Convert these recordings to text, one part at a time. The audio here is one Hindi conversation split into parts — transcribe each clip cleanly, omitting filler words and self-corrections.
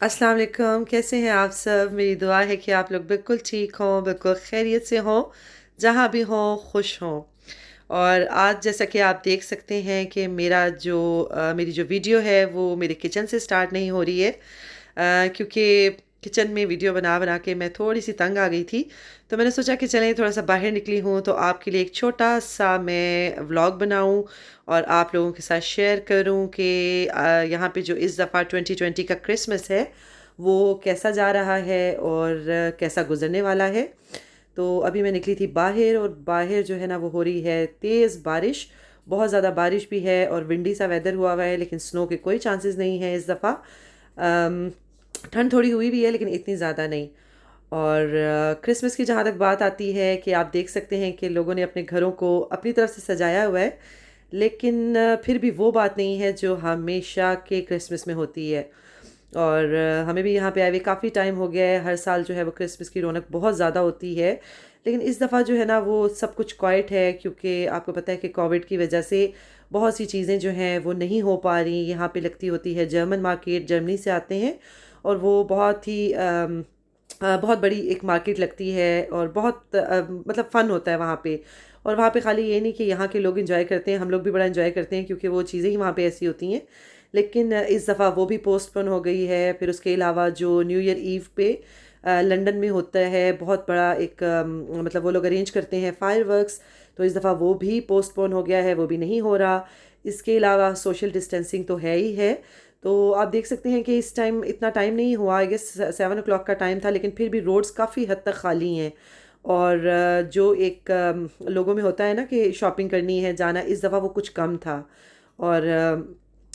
अस्सलाम वालेकुम। कैसे हैं आप सब? मेरी दुआ है कि आप लोग बिल्कुल ठीक हों, बिल्कुल खैरियत से हों, जहाँ भी हों खुश हों। और आज जैसा कि आप देख सकते हैं कि मेरी जो वीडियो है वो मेरे किचन से स्टार्ट नहीं हो रही है, क्योंकि किचन में वीडियो बना बना के मैं थोड़ी सी तंग आ गई थी। तो मैंने सोचा कि चलें थोड़ा सा बाहर निकली हूँ तो आपके लिए एक छोटा सा मैं व्लॉग बनाऊँ और आप लोगों के साथ शेयर करूँ कि यहाँ पे जो इस दफ़ा 2020 का क्रिसमस है वो कैसा जा रहा है और कैसा गुजरने वाला है। तो अभी मैं निकली थी बाहर और बाहर जो है ना वो हो रही है तेज़ बारिश। बहुत ज़्यादा बारिश भी है और विंडी सा वेदर हुआ हुआ है, लेकिन स्नो के कोई चांसेस नहीं है इस दफ़ा। ठंड थोड़ी हुई भी है लेकिन इतनी ज़्यादा नहीं। और क्रिसमस की जहाँ तक बात आती है कि आप देख सकते हैं कि लोगों ने अपने घरों को अपनी तरफ से सजाया हुआ है, लेकिन फिर भी वो बात नहीं है जो हमेशा के क्रिसमस में होती है। और हमें भी यहाँ पे आए हुए काफ़ी टाइम हो गया है। हर साल जो है वो क्रिसमस की रौनक बहुत ज़्यादा होती है, लेकिन इस दफ़ा जो है ना वो सब कुछ क्वाइट है, क्योंकि आपको पता है कि कोविड की वजह से बहुत सी चीज़ें जो हैं वो नहीं हो पा रही। यहाँ पे लगती होती है जर्मन मार्केट, जर्मनी से आते हैं और वो बहुत ही बहुत बड़ी एक मार्केट लगती है और बहुत मतलब फ़न होता है वहाँ पे। और वहाँ पे खाली ये नहीं कि यहाँ के लोग एंजॉय करते हैं, हम लोग भी बड़ा एंजॉय करते हैं क्योंकि वो चीज़ें ही वहाँ पे ऐसी होती हैं। लेकिन इस दफ़ा वो भी पोस्टपोन हो गई है। फिर उसके अलावा जो न्यू ईयर ईव पे लंदन में होता है बहुत बड़ा एक मतलब वो लोग अरेंज करते हैं फायरवर्क्स, तो इस दफ़ा वो भी पोस्टपोन हो गया है, वो भी नहीं हो रहा। इसके अलावा सोशल डिस्टेंसिंग तो है ही है। तो आप देख सकते हैं कि इस टाइम इतना टाइम नहीं हुआ, आई गेस 7 o'clock का टाइम था, लेकिन फिर भी रोड्स काफ़ी हद तक खाली हैं। और जो एक लोगों में होता है ना कि शॉपिंग करनी है, जाना, इस दफ़ा वो कुछ कम था। और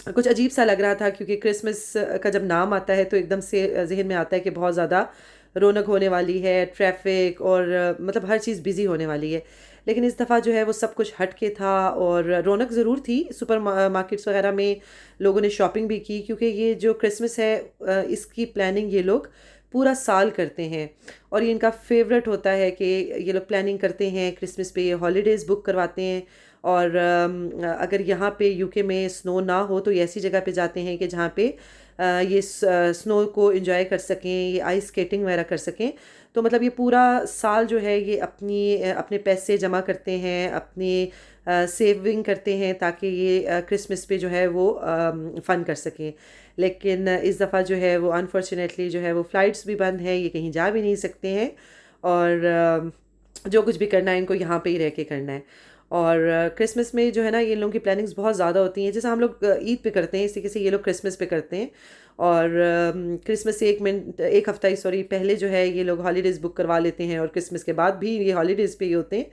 कुछ अजीब सा लग रहा था क्योंकि क्रिसमस का जब नाम आता है तो एकदम से जहन में आता है कि बहुत ज़्यादा रौनक होने वाली है, ट्रैफिक और मतलब हर चीज़ बिज़ी होने वाली है। लेकिन इस दफ़ा जो है वो सब कुछ हट के था और रौनक ज़रूर थी। सुपर मार्केट्स वगैरह में लोगों ने शॉपिंग भी की, क्योंकि ये जो क्रिसमस है इसकी प्लानिंग ये लोग पूरा साल करते हैं और ये इनका फेवरेट होता है कि ये लोग प्लानिंग करते हैं क्रिसमस पे, हॉलीडेज़ बुक करवाते हैं। और अगर यहाँ पे यूके में स्नो ना हो तो ये ऐसी जगह पे जाते हैं कि जहाँ पे ये स्नो को एंजॉय कर सकें, ये आइस स्केटिंग वगैरह कर सकें। तो मतलब ये पूरा साल जो है ये अपने पैसे जमा करते हैं, अपनी सेविंग करते हैं ताकि ये क्रिसमस पे जो है वो फ़न कर सकें। लेकिन इस दफ़ा जो है वो अनफॉर्चुनेटली जो है वो फ़्लाइट्स भी बंद है, ये कहीं जा भी नहीं सकते हैं। और जो कुछ भी करना है इनको यहाँ पे ही रह के करना है। और क्रिसमस में जो है ना ये लोगों की प्लानिंग्स बहुत ज़्यादा होती हैं, जैसे हम लोग ईद पे करते हैं इसी के से ये लोग क्रिसमस पे करते हैं। और क्रिसमस से एक हफ़्ता ही सॉरी पहले जो है ये लोग हॉलीडेज़ बुक करवा लेते हैं और क्रिसमस के बाद भी ये हॉलीडेज़ पे ही होते हैं।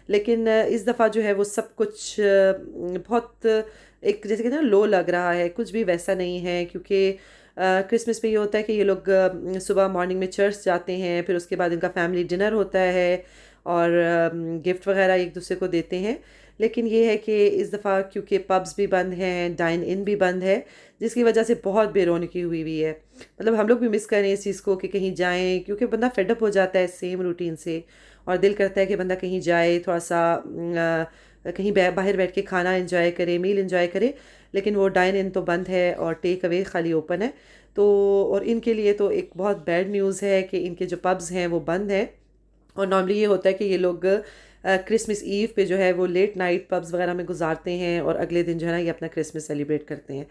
लेकिन इस दफ़ा जो है वो सब कुछ बहुत एक जैसे कहते हैं ना लो लग रहा है, कुछ भी वैसा नहीं है। क्योंकि क्रिसमस पे ये होता है कि ये लोग सुबह मॉर्निंग में चर्च जाते हैं, फिर उसके बाद इनका फैमिली डिनर होता है और गिफ्ट वगैरह एक दूसरे को देते हैं। लेकिन ये है कि इस दफ़ा क्योंकि पब्स भी बंद हैं, डाइन इन भी बंद है, जिसकी वजह से बहुत बेरौनकी हुई हुई है। मतलब हम लोग भी मिस कर रहे हैं इस चीज़ को कि कहीं जाएं, क्योंकि बंदा फेडअप हो जाता है सेम रूटीन से और दिल करता है कि बंदा कहीं जाए, थोड़ा सा कहीं बाहर बैठ के खाना एंजॉय करे, मील एंजॉय करे। लेकिन वो डाइन इन तो बंद है और टेक अवे खाली ओपन है। तो और इनके लिए तो एक बहुत बैड न्यूज़ है कि इनके जो पब्स हैं वो बंद हैं। और नॉर्मली ये होता है कि ये लोग क्रिसमस ईव पे जो है वो लेट नाइट पब्स वगैरह में गुजारते हैं और अगले दिन जो है ना ये अपना क्रिसमस सेलिब्रेट करते हैं।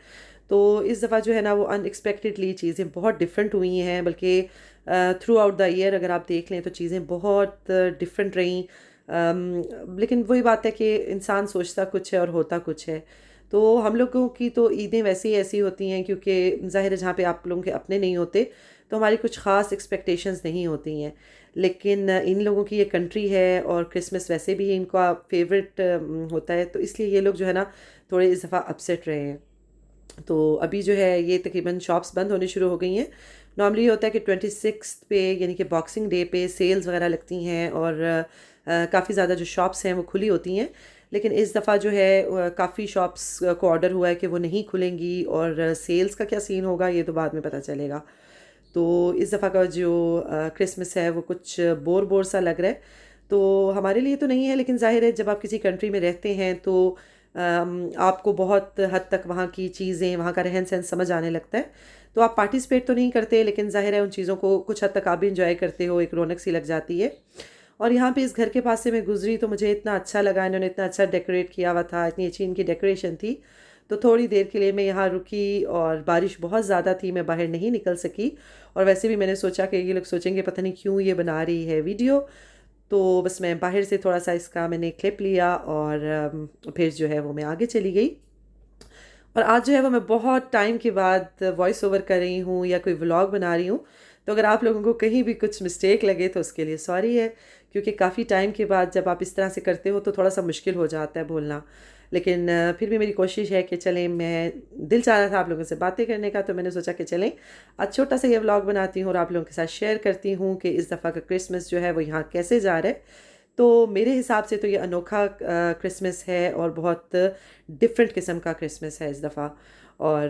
तो इस दफ़ा जो है ना वो अनएक्सपेक्टेडली चीज़ें बहुत डिफरेंट हुई हैं, बल्कि थ्रू आउट द ईयर अगर आप देख लें तो चीज़ें बहुत डिफरेंट रहीं। लेकिन वही बात है कि इंसान सोचता कुछ है और होता कुछ है। तो हम लोगों की तो ईदें वैसे ही ऐसी होती हैं, क्योंकि ज़ाहिर है जहाँ पे आप लोगों के अपने नहीं होते तो हमारी कुछ ख़ास एक्सपेक्टेशंस नहीं होती हैं। लेकिन इन लोगों की ये कंट्री है और क्रिसमस वैसे भी इनका फेवरेट होता है, तो इसलिए ये लोग जो है ना थोड़े इस दफ़ा अपसेट रहे हैं। तो अभी जो है ये तकरीबन शॉप्स बंद होनी शुरू हो गई हैं। नॉर्मली ये होता है कि 26 पे यानी कि बॉक्सिंग डे पे सेल्स वगैरह लगती हैं और काफ़ी ज़्यादा जो शॉप्स हैं वो खुली होती हैं। लेकिन इस दफ़ा जो है काफ़ी शॉप्स को ऑर्डर हुआ है कि वो नहीं खुलेंगी और सेल्स का क्या सीन होगा ये तो बाद में पता चलेगा। तो इस दफ़ा का जो क्रिसमस है वो कुछ बोर बोर सा लग रहा है। तो हमारे लिए तो नहीं है, लेकिन ज़ाहिर है जब आप किसी कंट्री में रहते हैं तो आपको बहुत हद तक वहाँ की चीज़ें, वहाँ का रहन-सहन समझ आने लगता है। तो आप पार्टिसिपेट तो नहीं करते, लेकिन ज़ाहिर है उन चीज़ों को कुछ हद तक आप भी एन्जॉय करते हो, एक रौनक सी लग जाती है। और यहाँ पे इस घर के पास से मैं गुज़री तो मुझे इतना अच्छा लगा, इन्होंने इतना अच्छा डेकोरेट किया हुआ था, इतनी अच्छी इनकी डेकोरेशन थी। तो थोड़ी देर के लिए मैं यहाँ रुकी और बारिश बहुत ज़्यादा थी, मैं बाहर नहीं निकल सकी। और वैसे भी मैंने सोचा कि ये लोग सोचेंगे पता नहीं क्यों ये बना रही है वीडियो। तो बस मैं बाहर से थोड़ा-सा इसका मैंने क्लिप लिया और फिर जो है वो मैं आगे चली गई। और आज जो है वो मैं बहुत टाइम के बाद वॉइस ओवर कर रही हूँ या कोई व्लॉग बना रही हूँ। तो अगर आप लोगों को कहीं भी कुछ मिस्टेक लगे तो उसके लिए सॉरी है, क्योंकि काफ़ी टाइम के बाद जब आप इस तरह से करते हो तो थोड़ा-सा मुश्किल हो जाता है बोलना। लेकिन फिर भी मेरी कोशिश है कि चलें, मैं दिल चाह रहा था आप लोगों से बातें करने का, तो मैंने सोचा कि चलें आज छोटा-सा ये व्लॉग बनाती हूँ और आप लोगों के साथ शेयर करती हूँ कि इस दफ़ा का क्रिसमस जो है वो यहाँ कैसे जा रहा है। तो मेरे हिसाब से तो ये अनोखा क्रिसमस है और बहुत डिफरेंट किस्म का क्रिसमस है इस दफ़ा। और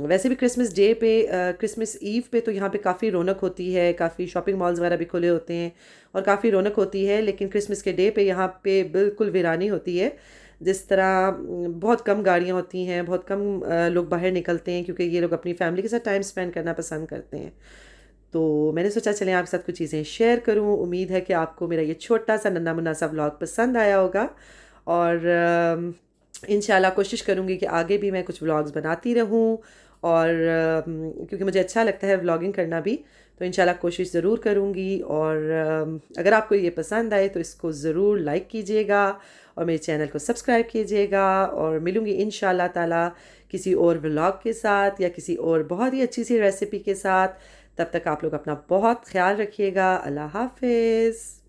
वैसे भी क्रिसमस डे पे, क्रिसमस ईव पे तो यहाँ पे काफ़ी रौनक होती है, काफ़ी शॉपिंग मॉल्स वगैरह भी खुले होते हैं और काफ़ी रौनक होती है। लेकिन क्रिसमस के डे पे यहाँ पे बिल्कुल वीरानी होती है। जिस तरह बहुत कम गाड़ियाँ होती हैं, बहुत कम लोग बाहर निकलते हैं, क्योंकि ये लोग अपनी फैमिली के साथ टाइम स्पेंड करना पसंद करते हैं। तो मैंने सोचा चलें आपके साथ कुछ चीज़ें शेयर करूं। उम्मीद है कि आपको मेरा ये छोटा-सा नन्हा-मुन्ना सा व्लॉग पसंद आया होगा। और इंशाल्लाह कोशिश करूँगी कि आगे भी मैं कुछ व्लॉग्स बनाती रहूं। और क्योंकि मुझे अच्छा लगता है व्लॉगिंग करना भी, तो इंशाल्लाह कोशिश ज़रूर करूँगी। और अगर आपको ये पसंद आए तो इसको ज़रूर लाइक कीजिएगा और मेरे चैनल को सब्सक्राइब कीजिएगा। और मिलूँगी इंशाल्लाह ताला किसी और व्लॉग के साथ या किसी और बहुत ही अच्छी सी रेसिपी के साथ। तब तक आप लोग अपना बहुत ख्याल रखिएगा। अल्लाह हाफ़िज़।